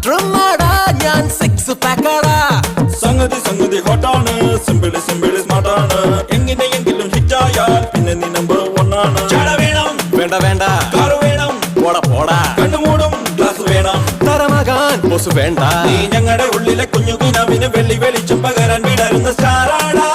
ഡ്രമ്മാടാ ഞാൻ സിക്സ് പാക്കാടാ സംഗതി ഹോട്ടാണ് സിമ്പിള് സ്മാർട്ടാണ് എങ്ങനെയെങ്കിലും ഹിറ്റായാൽ പിന്നെ നീ നമ്പർ 1 ആണ് ചാട വേണം വേണ്ട കാറ് വേണം പോടാ കണ്ണുമൂടും ഗ്ലാസ് വേണം തരമകാൻ ബോസ് വേണ്ട നീ ഞങ്ങളുടെ ഉള്ളിലെ കുഞ്ഞു കിനാവിന് വെള്ളി വെളിച്ചം പകരാൻ വിടരുന്ന സ്റ്റാറാടാ